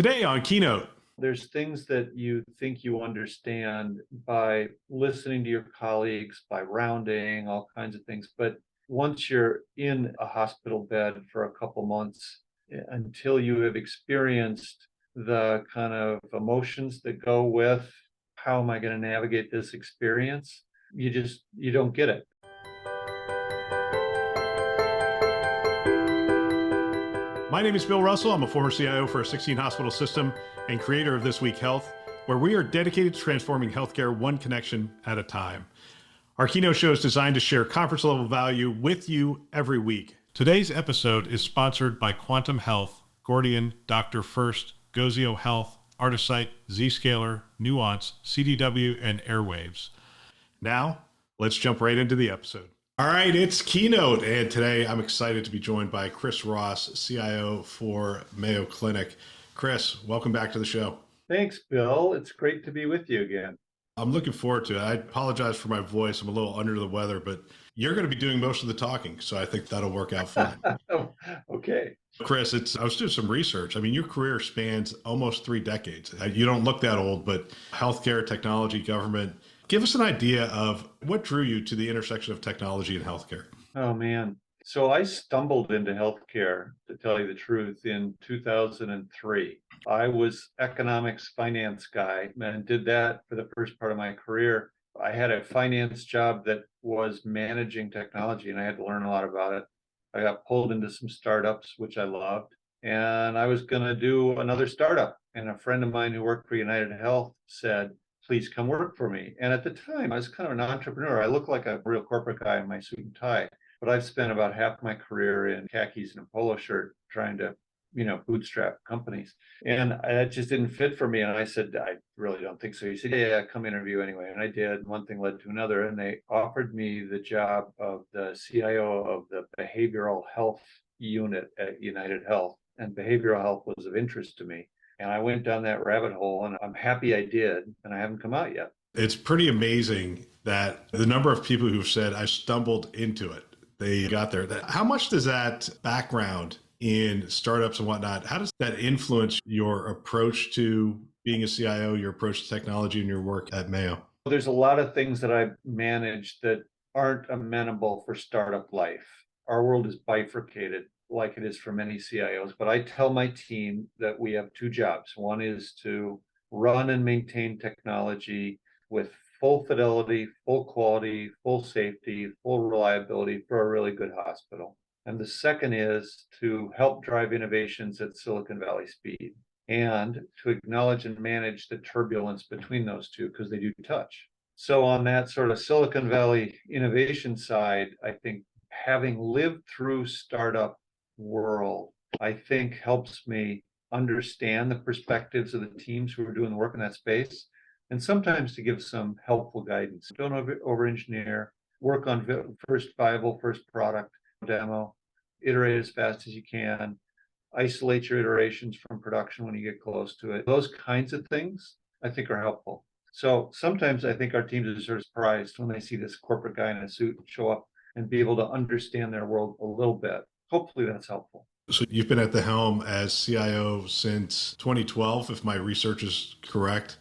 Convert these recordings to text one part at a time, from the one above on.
Today on Keynote. There's things that you think you understand by listening to your colleagues, by rounding, all kinds of things. But once you're in a hospital bed for a couple months, until you have experienced the kind of emotions that go with how am I going to navigate this experience, you don't get it. My name is Bill Russell. I'm a former CIO for a 16-hospital system and creator of This Week Health, where we are dedicated to transforming healthcare one connection at a time. Our Keynote show is designed to share conference-level value with you every week. Today's episode is sponsored by Quantum Health, Gordian, Dr. First, Gozio Health, Artisight, Zscaler, Nuance, CDW, and Airwaves. Now, let's jump right into the episode. All right, it's Keynote, and today I'm excited to be joined by Cris Ross, CIO for Mayo Clinic. Cris, welcome back to the show. Thanks, Bill. It's great to be with you again. I'm looking forward to it. I apologize for my voice. I'm a little under the weather, but you're going to be doing most of the talking, so I think that'll work out fine. Okay. Cris, I was doing some research. I mean, your career spans almost 3 decades. You don't look that old, but healthcare, technology, government. Give us an idea of what drew you to the intersection of technology and healthcare. Oh, man. So I stumbled into healthcare, to tell you the truth, in 2003. I was economics finance guy and did that for the first part of my career. I had a finance job that was managing technology, and I had to learn a lot about it. I got pulled into some startups, which I loved, and I was going to do another startup. And a friend of mine who worked for United Health said, please come work for me. And at the time, I was kind of an entrepreneur. I looked like a real corporate guy in my suit and tie, but I've spent about half my career in khakis and a polo shirt trying to, bootstrap companies. And that just didn't fit for me. And I said, I really don't think so. He said, yeah, come interview anyway. And I did. One thing led to another. And they offered me the job of the CIO of the behavioral health unit at United Health. And behavioral health was of interest to me. And I went down that rabbit hole, and I'm happy I did, and I haven't come out yet. It's pretty amazing that the number of people who've said, I stumbled into it, they got there. How much does that background in startups and whatnot, how does that influence your approach to being a CIO, your approach to technology, and your work at Mayo? There's a lot of things that I've managed that aren't amenable for startup life. Our world is bifurcated, like it is for many CIOs, but I tell my team that we have 2 jobs. One is to run and maintain technology with full fidelity, full quality, full safety, full reliability for a really good hospital. And the second is to help drive innovations at Silicon Valley speed and to acknowledge and manage the turbulence between those two, because they do touch. So on that sort of Silicon Valley innovation side, I think having lived through startup world, I think helps me understand the perspectives of the teams who are doing the work in that space, and sometimes to give some helpful guidance. Don't over-engineer, work on first viable, first product demo, iterate as fast as you can, isolate your iterations from production when you get close to it. Those kinds of things I think are helpful. So sometimes I think our teams are sort of surprised when they see this corporate guy in a suit show up and be able to understand their world a little bit. Hopefully that's helpful. So you've been at the helm as CIO since 2012, if my research is correct.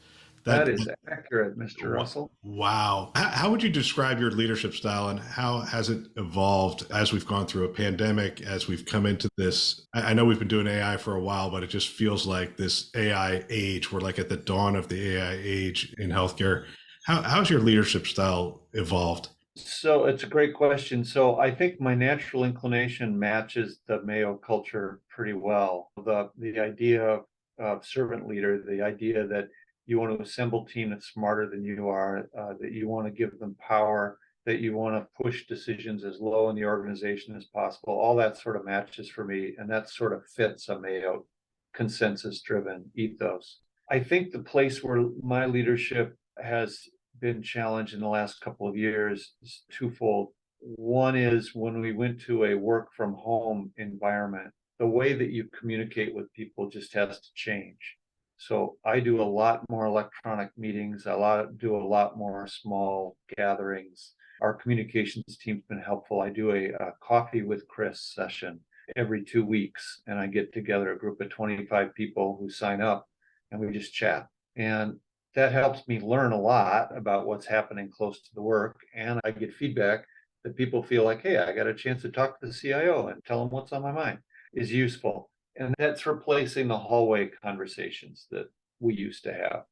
That is accurate, Mr. Russell. Wow. How would you describe your leadership style, and how has it evolved as we've gone through a pandemic, as we've come into this? I know we've been doing AI for a while, but it just feels like this AI age. We're like at the dawn of the AI age in healthcare. How's your leadership style evolved? So it's a great question. So I think my natural inclination matches the Mayo culture pretty well. The idea of servant leader, the idea that you want to assemble a team that's smarter than you are, that you want to give them power, that you want to push decisions as low in the organization as possible. All that sort of matches for me, and that sort of fits a Mayo consensus-driven ethos. I think the place where my leadership has been challenged in the last couple of years is twofold. One is when we went to a work from home environment, the way that you communicate with people just has to change. So I do a lot more electronic meetings, do a lot more small gatherings. Our communications team's been helpful. I do a coffee with Cris session every 2 weeks, and I get together a group of 25 people who sign up, and we just chat. And that helps me learn a lot about what's happening close to the work. And I get feedback that people feel like, hey, I got a chance to talk to the CIO and tell them what's on my mind, is useful. And that's replacing the hallway conversations that we used to have.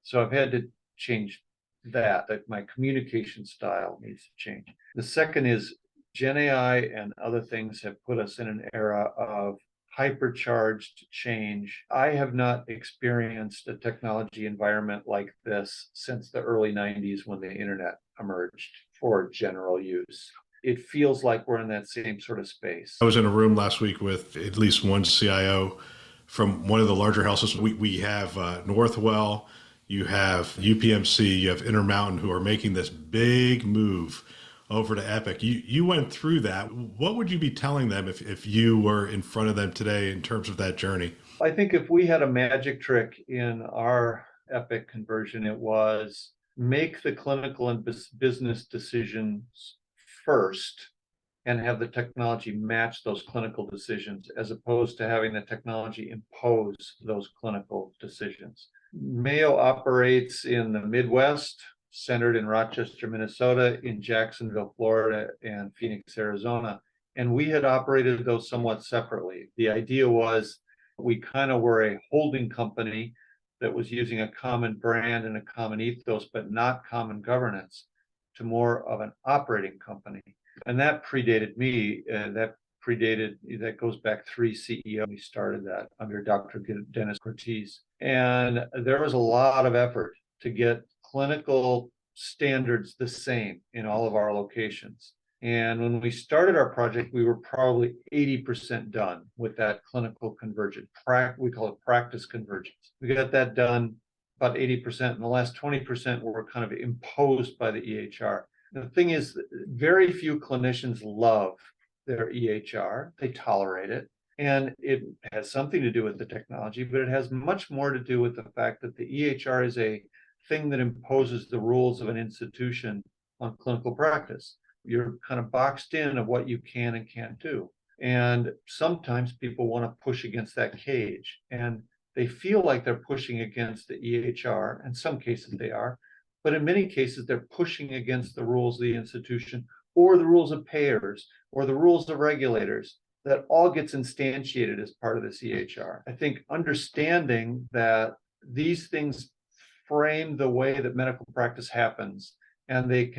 So I've had to change that my communication style needs to change. The second is Gen AI and other things have put us in an era of hypercharged change. I have not experienced a technology environment like this since the early 90s when the internet emerged for general use. It feels like we're in that same sort of space. I was in a room last week with at least one CIO from one of the larger health systems. We have Northwell, you have UPMC, you have Intermountain, who are making this big move over to Epic. You went through that. What would you be telling them if you were in front of them today in terms of that journey? I think if we had a magic trick in our Epic conversion, it was make the clinical and business decisions first and have the technology match those clinical decisions, as opposed to having the technology impose those clinical decisions. Mayo operates in the Midwest, centered in Rochester, Minnesota, in Jacksonville, Florida, and Phoenix, Arizona. And we had operated those somewhat separately. The idea was we kind of were a holding company that was using a common brand and a common ethos, but not common governance, to more of an operating company. And that predated me. That goes back 3 CEOs. We started that under Dr. Dennis Cortese. And there was a lot of effort to get clinical standards the same in all of our locations. And when we started our project, we were probably 80% done with that clinical convergence. We call it practice convergence. We got that done about 80%, and the last 20% were kind of imposed by the EHR. The thing is, very few clinicians love their EHR. They tolerate it. And it has something to do with the technology, but it has much more to do with the fact that the EHR is a thing that imposes the rules of an institution on clinical practice. You're kind of boxed in of what you can and can't do. And sometimes people want to push against that cage, and they feel like they're pushing against the EHR. In some cases they are, but in many cases they're pushing against the rules of the institution, or the rules of payers, or the rules of regulators. That all gets instantiated as part of this EHR. I think understanding that these things frame the way that medical practice happens, and they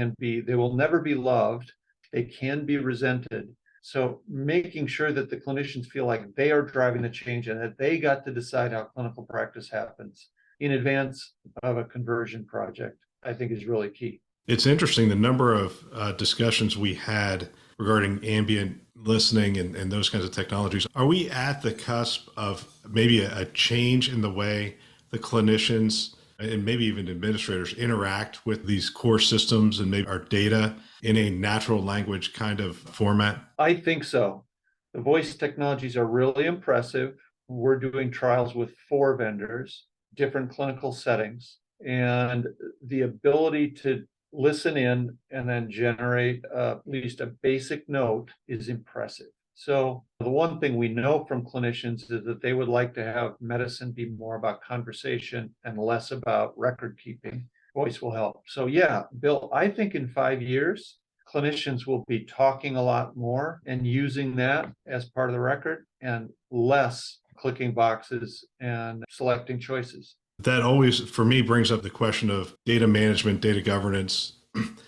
will never be loved, they can be resented. So making sure that the clinicians feel like they are driving the change and that they got to decide how clinical practice happens in advance of a conversion project, I think is really key. It's interesting the number of discussions we had regarding ambient listening and those kinds of technologies. Are we at the cusp of maybe a change in the way the clinicians and maybe even administrators interact with these core systems and maybe our data in a natural language kind of format? I think so. The voice technologies are really impressive. We're doing trials with 4 vendors, different clinical settings, and the ability to listen in and then generate at least a basic note is impressive. So the one thing we know from clinicians is that they would like to have medicine be more about conversation and less about record keeping. Voice will help. So yeah, Bill, I think in 5 years, clinicians will be talking a lot more and using that as part of the record, and less clicking boxes and selecting choices. That always, for me, brings up the question of data management, data governance.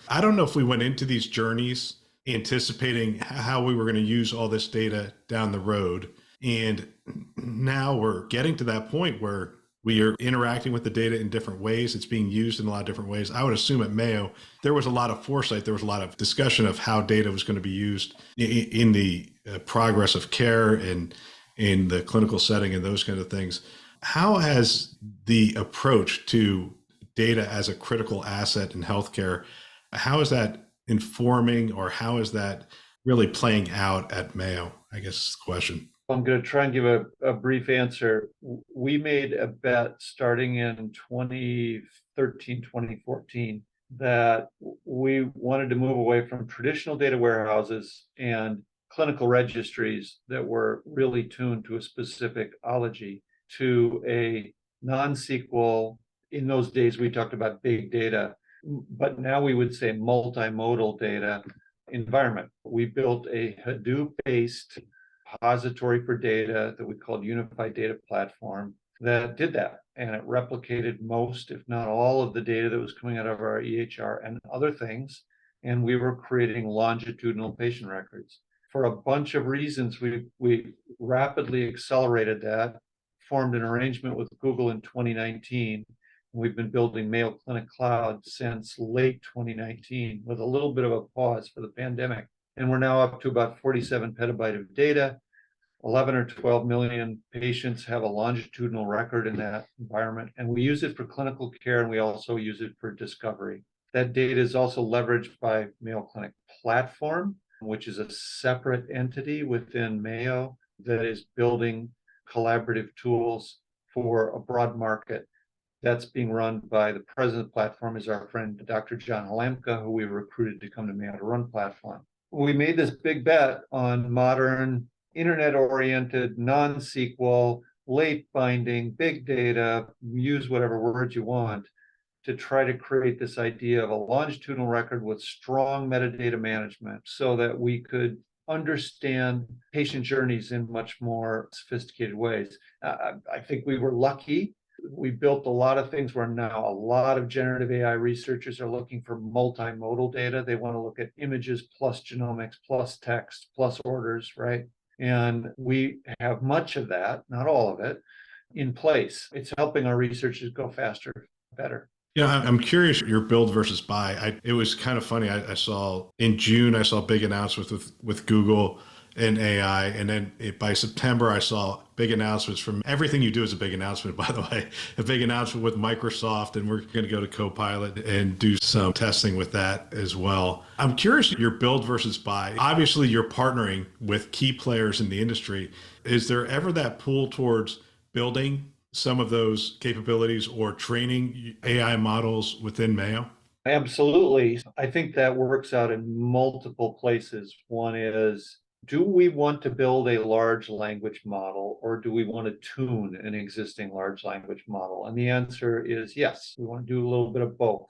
I don't know if we went into these journeys anticipating how we were going to use all this data down the road. And now we're getting to that point where we are interacting with the data in different ways. It's being used in a lot of different ways. I would assume at Mayo, there was a lot of foresight. There was a lot of discussion of how data was going to be used in the progress of care and in the clinical setting and those kinds of things. How has the approach to data as a critical asset in healthcare, how is that informing, or how is that really playing out at Mayo, I guess is the question. I'm going to try and give a brief answer. We made a bet starting in 2013, 2014, that we wanted to move away from traditional data warehouses and clinical registries that were really tuned to a specific ology to a non-SQL. In those days, we talked about big data, but now we would say multimodal data environment. We built a Hadoop-based repository for data that we called Unified Data Platform that did that. And it replicated most, if not all, of the data that was coming out of our EHR and other things. And we were creating longitudinal patient records. For a bunch of reasons, we rapidly accelerated that, formed an arrangement with Google in 2019. We've been building Mayo Clinic Cloud since late 2019 with a little bit of a pause for the pandemic. And we're now up to about 47 petabyte of data. 11 or 12 million patients have a longitudinal record in that environment. And we use it for clinical care, and we also use it for discovery. That data is also leveraged by Mayo Clinic Platform, which is a separate entity within Mayo that is building collaborative tools for a broad market. That's being run by the president of the platform is our friend, Dr. John Halamka, who we recruited to come to Mayo to run platform. We made this big bet on modern, internet-oriented, non-SQL, late binding, big data, use whatever words you want, to try to create this idea of a longitudinal record with strong metadata management so that we could understand patient journeys in much more sophisticated ways. I think we were lucky. We built a lot of things where now a lot of generative AI researchers are looking for multimodal data. They want to look at images plus genomics, plus text, plus orders, right? And we have much of that, not all of it, in place. It's helping our researchers go faster, better. Yeah, I'm curious your build versus buy. It was kind of funny. I saw in June, I saw big announcements with Google and AI. And then by September, I saw big announcements from everything you do is a big announcement, by the way, a big announcement with Microsoft. And we're going to go to Copilot and do some testing with that as well. I'm curious your build versus buy. Obviously, you're partnering with key players in the industry. Is there ever that pull towards building some of those capabilities or training AI models within Mayo? Absolutely. I think that works out in multiple places. One is, do we want to build a large language model, or do we want to tune an existing large language model? And the answer is yes, we want to do a little bit of both.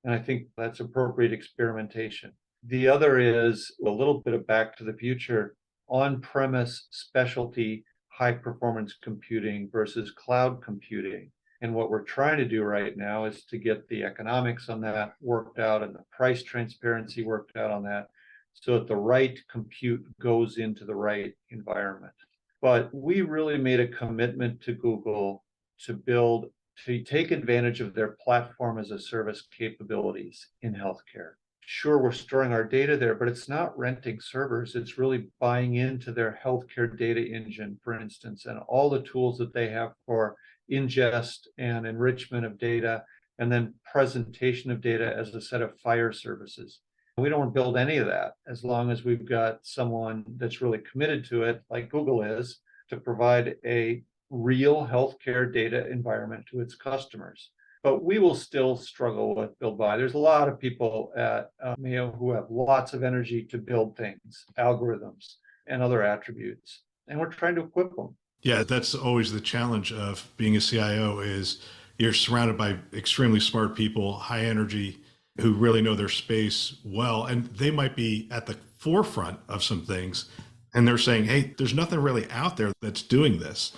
And I think that's appropriate experimentation. The other is a little bit of back to the future, on-premise specialty high performance computing versus cloud computing. And what we're trying to do right now is to get the economics on that worked out and the price transparency worked out on that so that the right compute goes into the right environment. But we really made a commitment to Google to take advantage of their platform as a service capabilities in healthcare. Sure, we're storing our data there, but it's not renting servers. It's really buying into their healthcare data engine, for instance, and all the tools that they have for ingest and enrichment of data, and then presentation of data as a set of FHIR services. We don't build any of that as long as we've got someone that's really committed to it, like Google is, to provide a real healthcare data environment to its customers. But we will still struggle with build buy. There's a lot of people at Mayo who have lots of energy to build things, algorithms, and other attributes. And we're trying to equip them. Yeah, that's always the challenge of being a CIO is you're surrounded by extremely smart people, high energy, who really know their space well. And they might be at the forefront of some things. And they're saying, hey, there's nothing really out there that's doing this.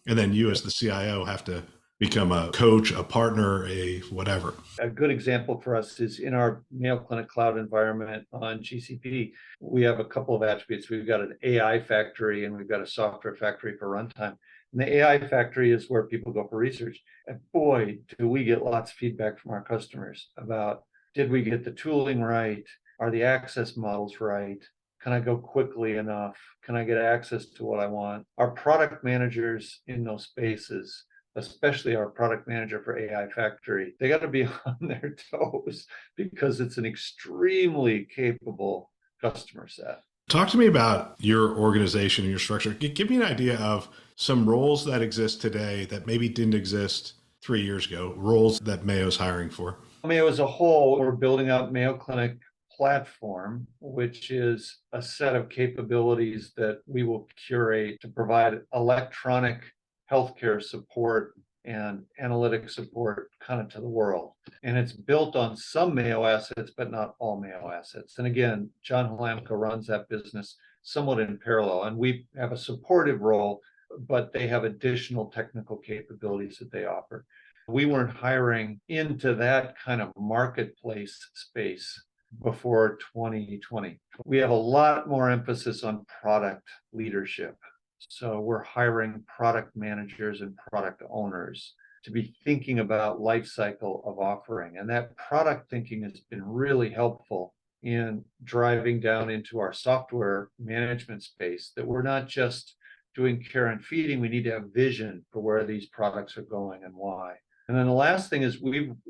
And then you as the CIO have to become a coach, a partner, a whatever. A good example for us is in our Mayo Clinic Cloud environment on GCP, we have a couple of attributes. We've got an AI factory and we've got a software factory for runtime. And the AI factory is where people go for research. And boy, do we get lots of feedback from our customers about, did we get the tooling right? Are the access models right? Can I go quickly enough? Can I get access to what I want? Our product managers in those spaces, especially our product manager for AI Factory, they got to be on their toes because it's an extremely capable customer set. Talk to me about your organization and your structure. Give me an idea of some roles that exist today that maybe didn't exist 3 years ago, roles that Mayo's hiring for. Mayo as a whole, we're building out Mayo Clinic platform, which is a set of capabilities that we will curate to provide electronic healthcare support and analytic support kind of to the world. And it's built on some Mayo assets, but not all Mayo assets. And again, John Halamka runs that business somewhat in parallel, and we have a supportive role, but they have additional technical capabilities that they offer. We weren't hiring into that kind of marketplace space before 2020. We have a lot more emphasis on product leadership. So we're hiring product managers and product owners to be thinking about life cycle of offering. And that product thinking has been really helpful in driving down into our software management space, that we're not just doing care and feeding, we need to have vision for where these products are going and why. And then the last thing is,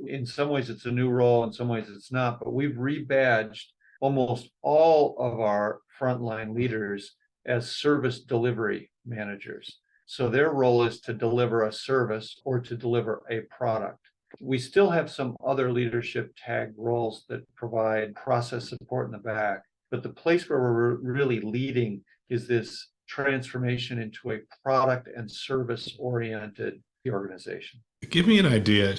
in some ways it's a new role, in some ways it's not, but we've rebadged almost all of our frontline leaders as service delivery managers. So their role is to deliver a service or to deliver a product. We still have some other leadership tag roles that provide process support in the back, but the place where we're really leading is this transformation into a product and service oriented organization. Give me an idea.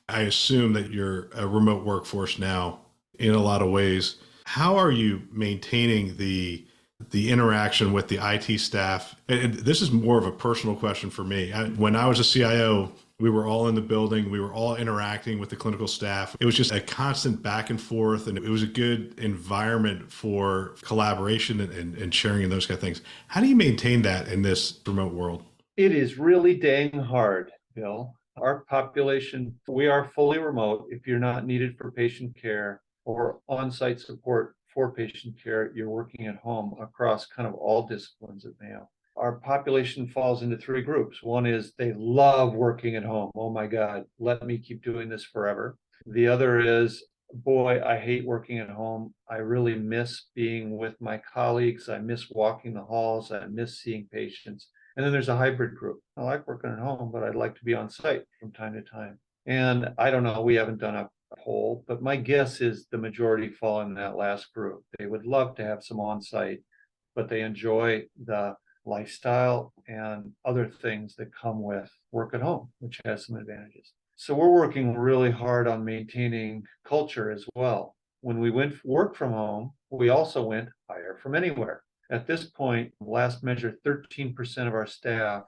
I assume that you're a remote workforce now in a lot of ways. How are you maintaining the interaction with the IT staff? And this is more of a personal question for me. When I was a CIO, we were all in the building. We were all interacting with the clinical staff. It was just a constant back and forth, and it was a good environment for collaboration and sharing and those kind of things. How do you maintain that in this remote world? It is really dang hard, Bill. Our population, we are fully remote. If you're not needed for patient care or on-site support for patient care, you're working at home across kind of all disciplines at Mayo. Our population falls into three groups. One is they love working at home. Oh my God, let me keep doing this forever. The other is, boy, I hate working at home. I really miss being with my colleagues. I miss walking the halls. I miss seeing patients. And then there's a hybrid group. I like working at home, but I'd like to be on site from time to time. And I don't know, we haven't done a poll, but my guess is the majority fall in that last group. They would love to have some on site, but they enjoy the lifestyle and other things that come with work at home, which has some advantages. So we're working really hard on maintaining culture as well. When we went work from home, we also went hire from anywhere. At this point, last measure, 13% of our staff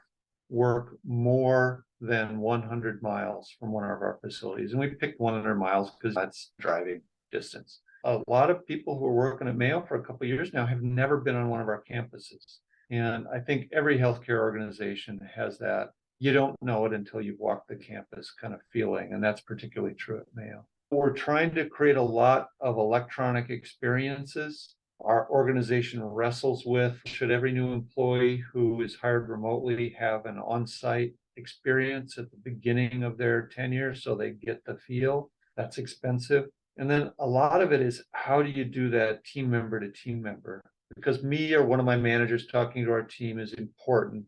work more than 100 miles from one of our facilities. And we picked 100 miles because that's driving distance. A lot of people who are working at Mayo for a couple of years now have never been on one of our campuses. And I think every healthcare organization has that. You don't know it until you've walked the campus kind of feeling. And that's particularly true at Mayo. We're trying to create a lot of electronic experiences. Our organization wrestles with, should every new employee who is hired remotely have an on-site experience at the beginning of their tenure so they get the feel? That's expensive. And then a lot of it is, how do you do that team member to team member? Because me or one of my managers talking to our team is important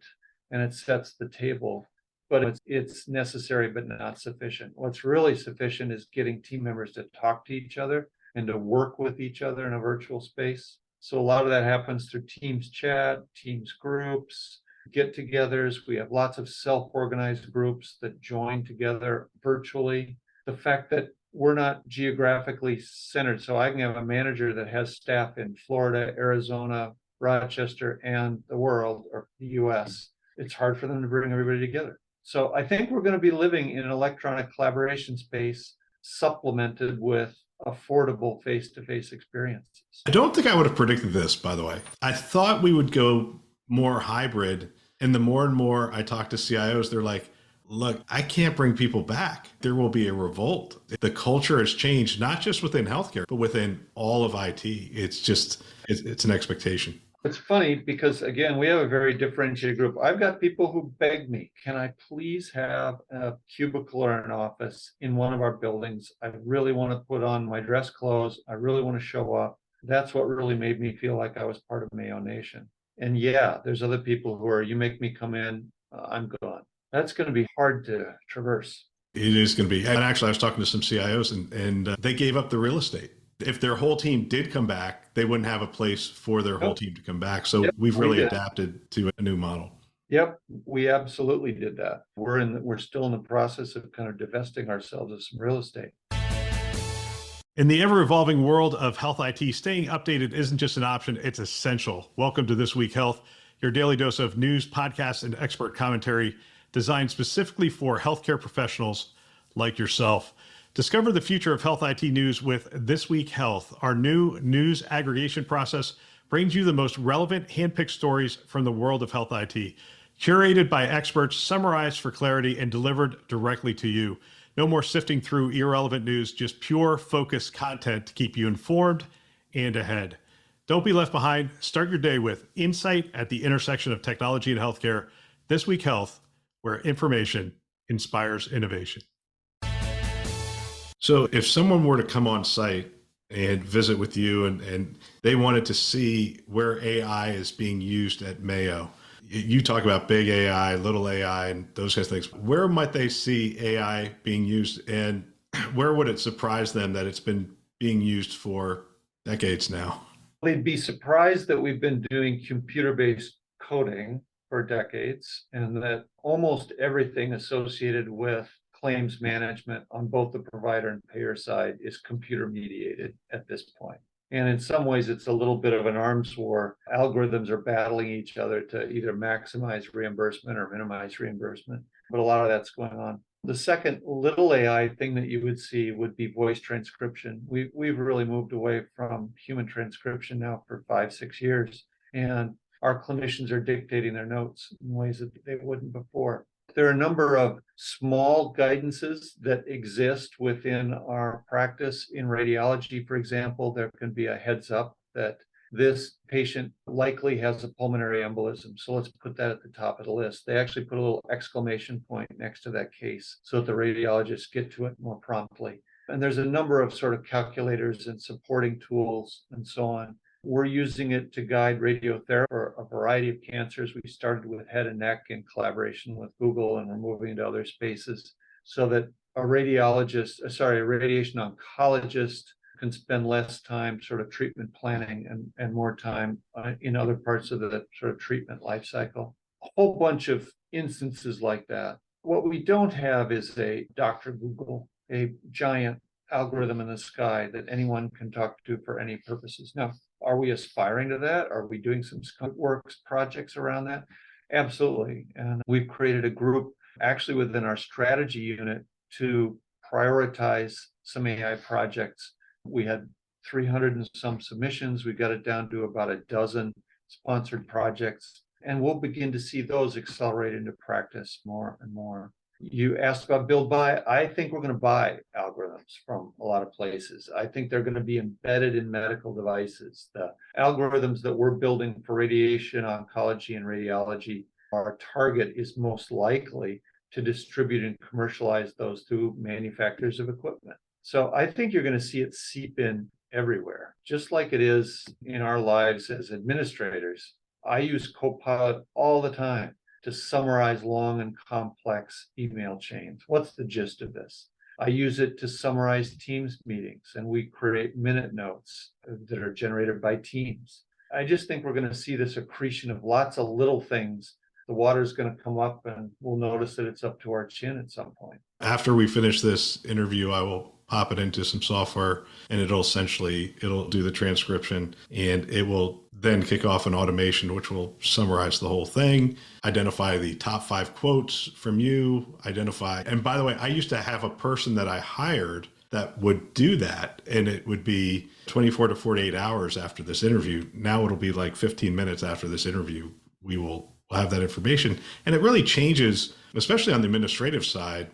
and it sets the table, but it's necessary but not sufficient. What's really sufficient is getting team members to talk to each other and to work with each other in a virtual space. So a lot of that happens through Teams chat, Teams groups, get-togethers. We have lots of self-organized groups that join together virtually. The fact that we're not geographically centered, so I can have a manager that has staff in Florida, Arizona, Rochester, and the world, or the US. It's hard for them to bring everybody together. So I think we're going to be living in an electronic collaboration space supplemented with affordable face-to-face experiences. I don't think I would have predicted this, by the way. I thought we would go more hybrid. And the more and more I talk to CIOs, they're like, look, I can't bring people back. There will be a revolt. The culture has changed, not just within healthcare, but within all of IT. It's an expectation. It's funny because, again, we have a very differentiated group. I've got people who beg me, can I please have a cubicle or an office in one of our buildings? I really want to put on my dress clothes. I really want to show up. That's what really made me feel like I was part of Mayo Nation. And yeah, there's other people who are, you make me come in, I'm gone. That's going to be hard to traverse. It is going to be. And actually, I was talking to some CIOs and they gave up the real estate. if their whole team did come back, they wouldn't have a place for their whole team to come back. So Yep, we've we really did. adapted to a new model. Yep, we absolutely did that. We're still in the process of kind of divesting ourselves of some real estate. In the ever-evolving world of health IT, staying updated isn't just an option, it's essential. Welcome to This Week Health, your daily dose of news, podcasts, and expert commentary designed specifically for healthcare professionals like yourself. Discover the future of health IT news with This Week Health. Our new news aggregation process brings you the most relevant handpicked stories from the world of health IT, curated by experts, summarized for clarity, and delivered directly to you. No more sifting through irrelevant news, just pure focused content to keep you informed and ahead. Don't be left behind. Start your day with insight at the intersection of technology and healthcare. This Week Health, where information inspires innovation. So if someone were to come on site and visit with you and they wanted to see where AI is being used at Mayo, you talk about big AI, little AI, and those kinds of things. Where might they see AI being used, and where would it surprise them that it's been being used for decades now? They'd be surprised that we've been doing computer-based coding for decades, and that almost everything associated with claims management on both the provider and payer side is computer mediated at this point. And in some ways, it's a little bit of an arms war. Algorithms are battling each other to either maximize reimbursement or minimize reimbursement. But a lot of that's going on. The second little AI thing that you would see would be voice transcription. We've really moved away from human transcription now for 5-6 years. And our clinicians are dictating their notes in ways that they wouldn't before. There are a number of small guidances that exist within our practice. In radiology, for example, there can be a heads up that this patient likely has a pulmonary embolism. So let's put that at the top of the list. They actually put a little exclamation point next to that case so that the radiologists get to it more promptly. And there's a number of sort of calculators and supporting tools and so on. We're using it to guide radiotherapy for a variety of cancers. We started with head and neck in collaboration with Google, and we're moving into other spaces so that a radiation oncologist can spend less time sort of treatment planning and more time in other parts of the sort of treatment life cycle. A whole bunch of instances like that. What we don't have is a Dr. Google, a giant algorithm in the sky that anyone can talk to for any purposes. Now, are we aspiring to that? Are we doing some works projects around that? Absolutely. And we've created a group actually within our strategy unit to prioritize some AI projects. We had 300 and some submissions. We got it down to about a dozen sponsored projects, and we'll begin to see those accelerate into practice more and more. You asked about build buy. I think we're going to buy algorithms from a lot of places. I think they're going to be embedded in medical devices. The algorithms that we're building for radiation, oncology, and radiology, our target is most likely to distribute and commercialize those through manufacturers of equipment. So I think you're going to see it seep in everywhere, just like it is in our lives as administrators. I use Copilot all the time to summarize long and complex email chains. What's the gist of this? I use it to summarize Teams meetings, and we create minute notes that are generated by Teams. I just think we're going to see this accretion of lots of little things. The water's going to come up, and we'll notice that it's up to our chin at some point. After we finish this interview, I will pop it into some software, and it'll do the transcription, and it will then kick off an automation which will summarize the whole thing, identify the top 5 quotes from you, and by the way, I used to have a person that I hired that would do that, and it would be 24 to 48 hours after this interview. Now it'll be like 15 minutes after this interview. We'll have that information, and it really changes, especially on the administrative side,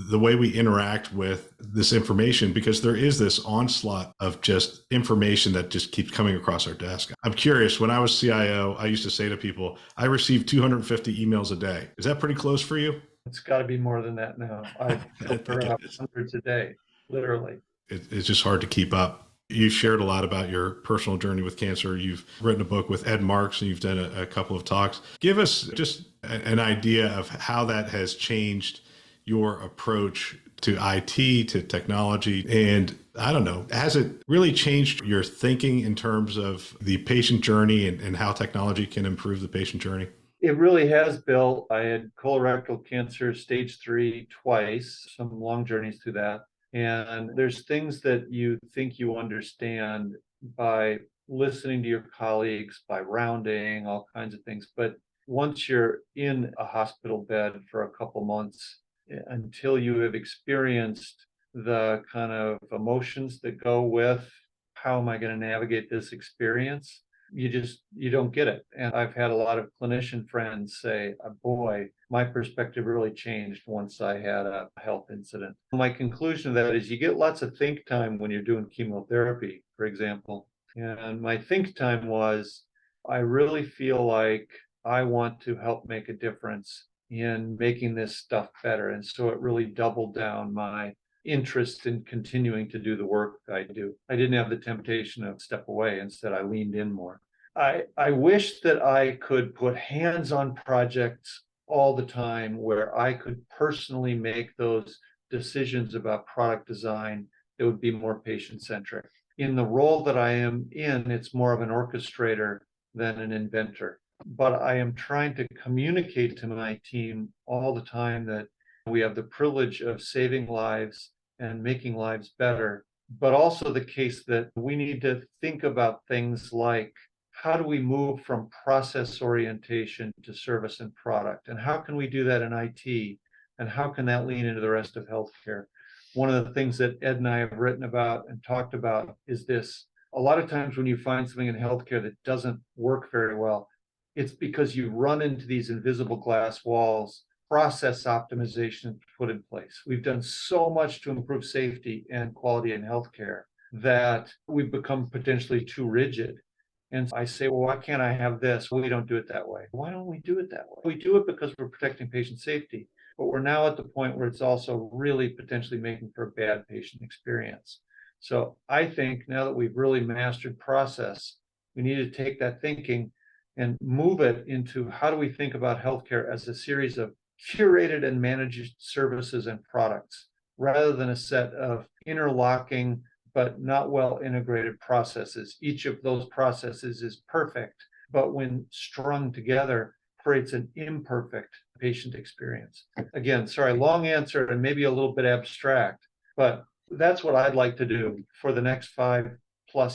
the way we interact with this information, because there is this onslaught of just information that just keeps coming across our desk. I'm curious, when I was CIO, I used to say to people, I receive 250 emails a day. Is that pretty close for you? It's got to be more than that now. I filter out hundreds a day, literally. It's just hard to keep up. You shared a lot about your personal journey with cancer. You've written a book with Ed Marks, and you've done a couple of talks. Give us just an idea of how that has changed your approach to IT, to technology? And I don't know, has it really changed your thinking in terms of the patient journey and how technology can improve the patient journey? It really has, Bill. I had colorectal cancer stage 3 twice, some long journeys through that. And there's things that you think you understand by listening to your colleagues, by rounding, all kinds of things. But once you're in a hospital bed for a couple months, until you have experienced the kind of emotions that go with how am I going to navigate this experience, you don't get it. And I've had a lot of clinician friends say, boy, my perspective really changed once I had a health incident. My conclusion of that is you get lots of think time when you're doing chemotherapy, for example. And my think time was, I really feel like I want to help make a difference in making this stuff better. And so it really doubled down my interest in continuing to do the work I do. I didn't have the temptation of step away. Instead, I leaned in more. I wish that I could put hands-on projects all the time where I could personally make those decisions about product design that would be more patient-centric. In the role that I am in, it's more of an orchestrator than an inventor. But I am trying to communicate to my team all the time that we have the privilege of saving lives and making lives better, but also the case that we need to think about things like how do we move from process orientation to service and product? And how can we do that in IT? And how can that lean into the rest of healthcare? One of the things that Ed and I have written about and talked about is this. A lot of times when you find something in healthcare that doesn't work very well, it's because you run into these invisible glass walls. Process optimization put in place. We've done so much to improve safety and quality in healthcare that we've become potentially too rigid. And I say, well, why can't I have this? Well, we don't do it that way. Why don't we do it that way? We do it because we're protecting patient safety, but we're now at the point where it's also really potentially making for a bad patient experience. So I think now that we've really mastered process, we need to take that thinking and move it into how do we think about healthcare as a series of curated and managed services and products, rather than a set of interlocking but not well integrated processes. Each of those processes is perfect, but when strung together, creates an imperfect patient experience. Again, sorry, long answer and maybe a little bit abstract, but that's what I'd like to do for the next 5+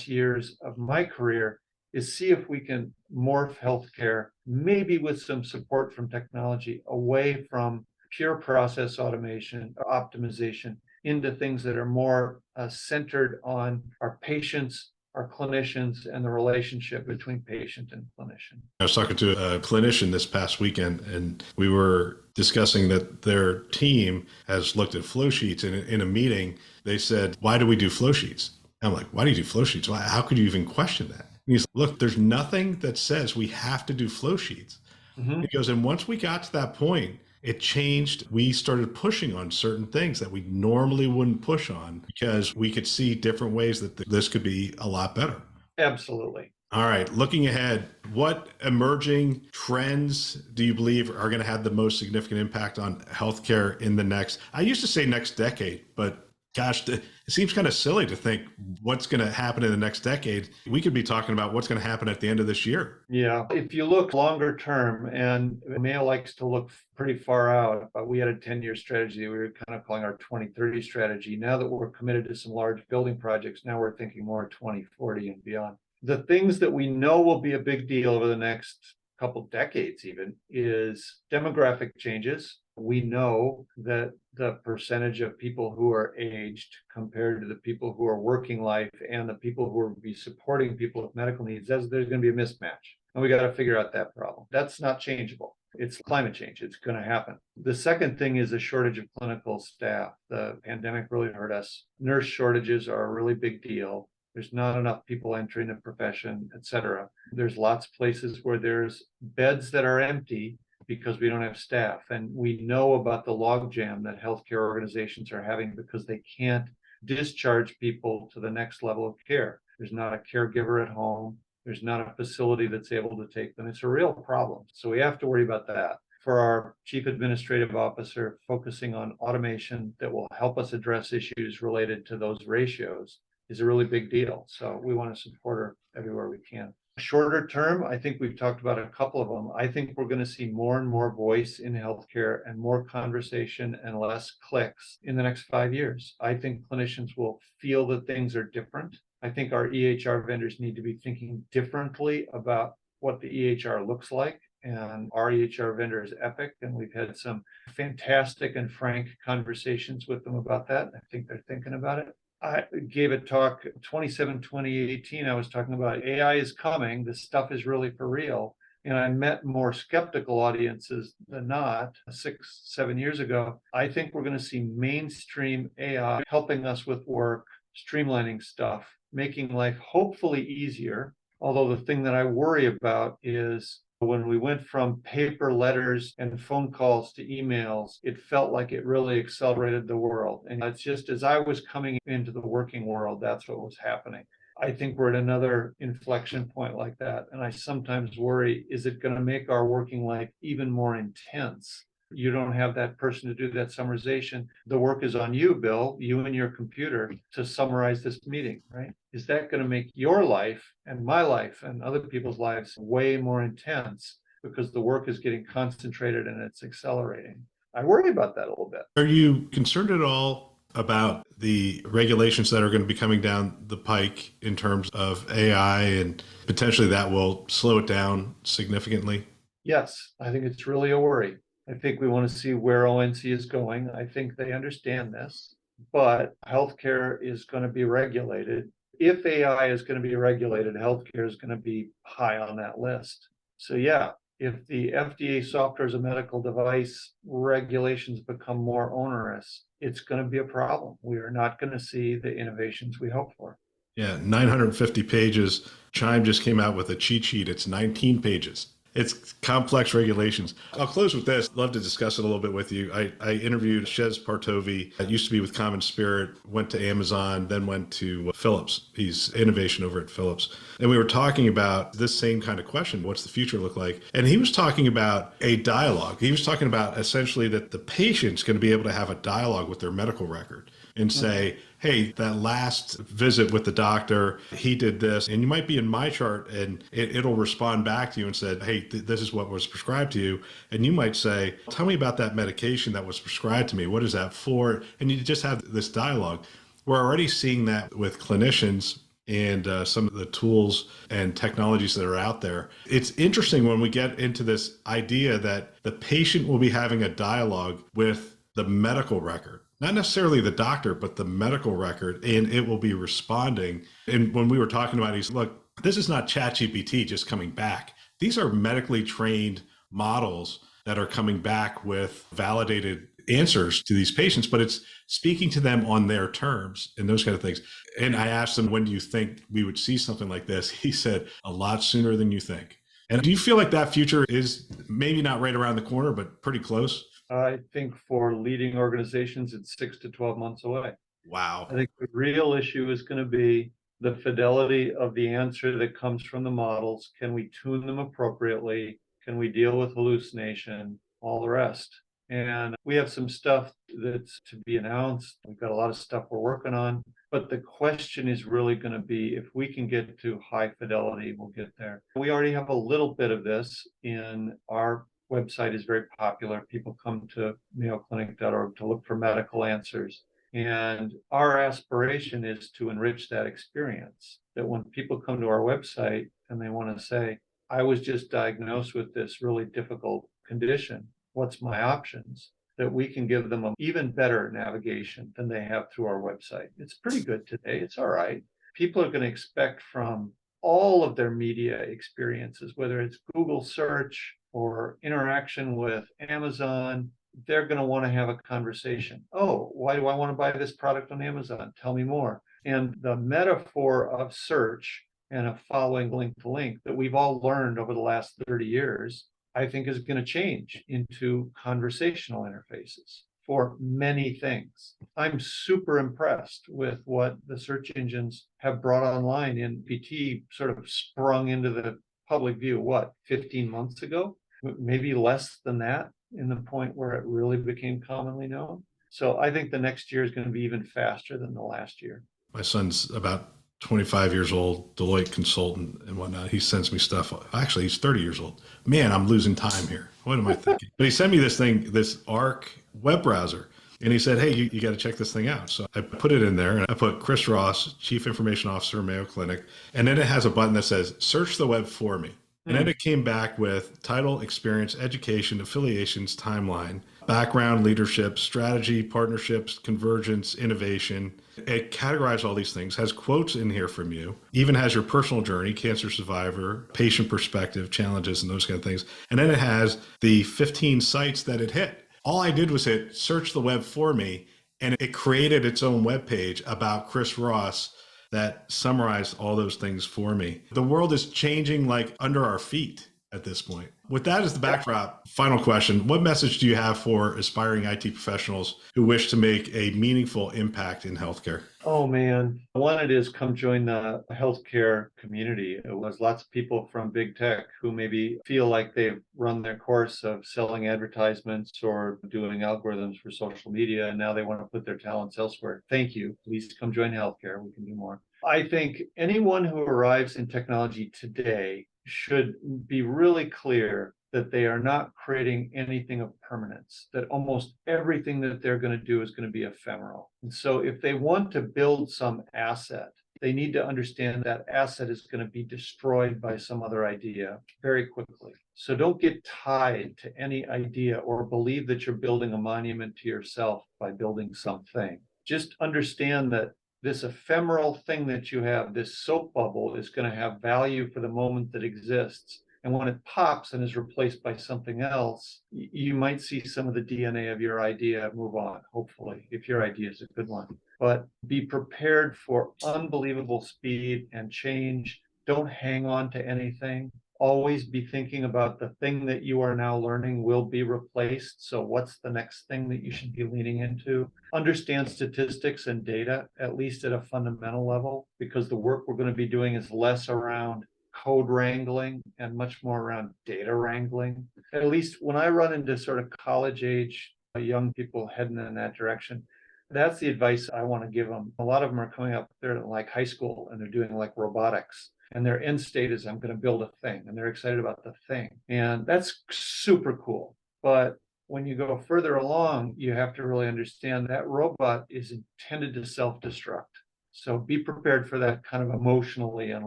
years of my career, is see if we can morph healthcare, maybe with some support from technology, away from pure process automation or optimization into things that are more centered on our patients, our clinicians, and the relationship between patient and clinician. I was talking to a clinician this past weekend, and we were discussing that their team has looked at flow sheets. And in a meeting, they said, why do we do flow sheets? I'm like, why do you do flow sheets? How could you even question that? And he's like, look, there's nothing that says we have to do flow sheets. Mm-hmm. He goes, and once we got to that point, it changed. We started pushing on certain things that we normally wouldn't push on because we could see different ways that this could be a lot better. Absolutely. All right. Looking ahead, what emerging trends do you believe are going to have the most significant impact on healthcare in the I used to say next decade, but gosh, it seems kind of silly to think what's going to happen in the next decade. We could be talking about what's going to happen at the end of this year. Yeah. If you look longer term, and Mayo likes to look pretty far out, but we had a 10-year strategy we were kind of calling our 2030 strategy. Now that we're committed to some large building projects, now we're thinking more 2040 and beyond. The things that we know will be a big deal over the next couple decades even is demographic changes. We know that the percentage of people who are aged compared to the people who are working life and the people who will be supporting people with medical needs, there's going to be a mismatch. And we got to figure out that problem. That's not changeable. It's climate change. It's going to happen. The second thing is a shortage of clinical staff. The pandemic really hurt us. Nurse shortages are a really big deal. There's not enough people entering the profession, et cetera. There's lots of places where there's beds that are empty because we don't have staff. And we know about the logjam that healthcare organizations are having because they can't discharge people to the next level of care. There's not a caregiver at home. There's not a facility that's able to take them. It's a real problem. So we have to worry about that. for our chief administrative officer, focusing on automation that will help us address issues related to those ratios is a really big deal. So we want to support her everywhere we can. Shorter term, I think we've talked about a couple of them. I think we're going to see more and more voice in healthcare and more conversation and less clicks in the next 5 years. I think clinicians will feel that things are different. I think our EHR vendors need to be thinking differently about what the EHR looks like. And our EHR vendor is Epic, and we've had some fantastic and frank conversations with them about that. I think they're thinking about it. I gave a talk 2018. I was talking about AI is coming. This stuff is really for real. And I met more skeptical audiences than not 6, 7 years ago. I think we're going to see mainstream AI helping us with work, streamlining stuff, making life hopefully easier. Although the thing that I worry about is when we went from paper letters and phone calls to emails, it felt like it really accelerated the world. And it's just as I was coming into the working world, that's what was happening. I think we're at another inflection point like that. And I sometimes worry, is it going to make our working life even more intense? You don't have that person to do that summarization. The work is on you, Bill, you and your computer to summarize this meeting, right? Is that going to make your life and my life and other people's lives way more intense because the work is getting concentrated and it's accelerating? I worry about that a little bit. Are you concerned at all about the regulations that are going to be coming down the pike in terms of AI and potentially that will slow it down significantly? Yes, I think it's really a worry. I think we want to see where ONC is going. I think they understand this, but healthcare is going to be regulated. If AI is going to be regulated, healthcare is going to be high on that list. So yeah, if the FDA software as a medical device regulations become more onerous, it's going to be a problem. We are not going to see the innovations we hope for. Yeah, 950 pages. Chime just came out with a cheat sheet. It's 19 pages. It's complex regulations. I'll close with this. Love to discuss it a little bit with you. I interviewed Shez Partovi. Used to be with Common Spirit, went to Amazon, then went to Philips. He's innovation over at Philips. And we were talking about this same kind of question. What's the future look like? And he was talking about a dialogue. He was talking about essentially that the patient's going to be able to have a dialogue with their medical record and say, hey, that last visit with the doctor, he did this. And you might be in my chart and it'll respond back to you and said, hey, this is what was prescribed to you. And you might say, tell me about that medication that was prescribed to me. What is that for? And you just have this dialogue. We're already seeing that with clinicians and some of the tools and technologies that are out there. It's interesting when we get into this idea that the patient will be having a dialogue with the medical record. Not necessarily the doctor, but the medical record, and it will be responding. And when we were talking about it, he said, look, this is not ChatGPT just coming back. These are medically trained models that are coming back with validated answers to these patients, but it's speaking to them on their terms and those kind of things. And I asked him, when do you think we would see something like this? He said, a lot sooner than you think. And do you feel like that future is maybe not right around the corner, but pretty close? I think for leading organizations, it's 6 to 12 months away. Wow. I think the real issue is going to be the fidelity of the answer that comes from the models. Can we tune them appropriately? Can we deal with hallucination? All the rest. And we have some stuff that's to be announced. We've got a lot of stuff we're working on. But the question is really going to be, if we can get to high fidelity, we'll get there. We already have a little bit of this in our website is very popular. People come to mayoclinic.org to look for medical answers. And our aspiration is to enrich that experience, that when people come to our website and they want to say, I was just diagnosed with this really difficult condition, what's my options? That we can give them an even better navigation than they have through our website. It's pretty good today. It's all right. People are going to expect from all of their media experiences, whether it's Google search or interaction with Amazon, they're going to want to have a conversation. Oh, why do I want to buy this product on Amazon? Tell me more. And the metaphor of search and of following link to link that we've all learned over the last 30 years, I think is going to change into conversational interfaces for many things. I'm super impressed with what the search engines have brought online in PT, sort of sprung into the public view, 15 months ago? maybe less than that in the point where it really became commonly known. So I think the next year is going to be even faster than the last year. My son's about 25 years old, Deloitte consultant and whatnot. He sends me stuff. Actually, he's 30 years old. Man, I'm losing time here. What am I thinking? But he sent me this thing, this ARC web browser. And he said, hey, you got to check this thing out. So I put it in there and I put Cris Ross, Chief Information Officer, Mayo Clinic. And then it has a button that says, search the web for me. And then it came back with title, experience, education, affiliations, timeline, background, leadership, strategy, partnerships, convergence, innovation. It categorized all these things, has quotes in here from you, even has your personal journey, cancer survivor, patient perspective, challenges, and those kind of things. And then it has the 15 sites that it hit. All I did was hit search the web for me, and it created its own web page about Cris Ross that summarized all those things for me. The world is changing like under our feet at this point. With that as the backdrop, final question, what message do you have for aspiring IT professionals who wish to make a meaningful impact in healthcare? Oh man, one, it is come join the healthcare community. It was lots of people from big tech who maybe feel like they've run their course of selling advertisements or doing algorithms for social media, and now they want to put their talents elsewhere. Thank you. Please come join healthcare. We can do more. I think anyone who arrives in technology today should be really clear that they are not creating anything of permanence, that almost everything that they're going to do is going to be ephemeral. And so if they want to build some asset, they need to understand that asset is going to be destroyed by some other idea very quickly. So don't get tied to any idea or believe that you're building a monument to yourself by building something. Just understand that this ephemeral thing that you have, this soap bubble, is going to have value for the moment that exists. And when it pops and is replaced by something else, you might see some of the DNA of your idea move on, hopefully, if your idea is a good one. But be prepared for unbelievable speed and change. Don't hang on to anything. Always be thinking about the thing that you are now learning will be replaced. So what's the next thing that you should be leaning into? Understand statistics and data, at least at a fundamental level, because the work we're going to be doing is less around code wrangling and much more around data wrangling. At least when I run into sort of college age young people heading in that direction, that's the advice I want to give them. A lot of them are coming up, they're like high school and they're doing like robotics. And their end state is I'm going to build a thing, and they're excited about the thing. And that's super cool. But when you go further along, you have to really understand that robot is intended to self-destruct. So be prepared for that kind of emotionally and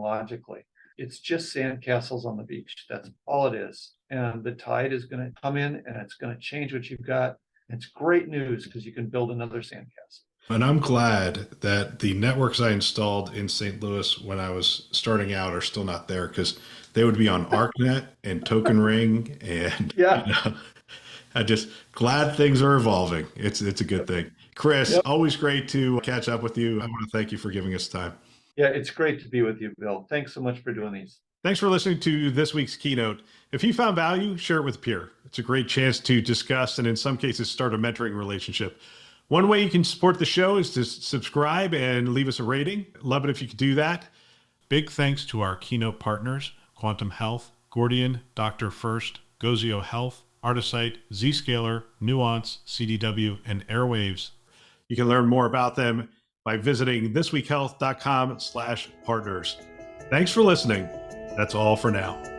logically. It's just sandcastles on the beach. That's all it is. And the tide is going to come in and it's going to change what you've got. It's great news because you can build another sandcastle. And I'm glad that the networks I installed in St. Louis when I was starting out are still not there, because they would be on ArcNet and Token Ring. And I'm just glad things are evolving. It's a good thing. Cris, always great to catch up with you. I want to thank you for giving us time. Yeah, it's great to be with you, Bill. Thanks so much for doing these. Thanks for listening to this week's Keynote. If you found value, share it with a peer. It's a great chance to discuss and in some cases start a mentoring relationship. One way you can support the show is to subscribe and leave us a rating. Love it if you could do that. Big thanks to our Keynote partners, Quantum Health, Gordian, Dr. First, Gozio Health, Artisite, Zscaler, Nuance, CDW, and Airwaves. You can learn more about them by visiting thisweekhealth.com/partners. Thanks for listening. That's all for now.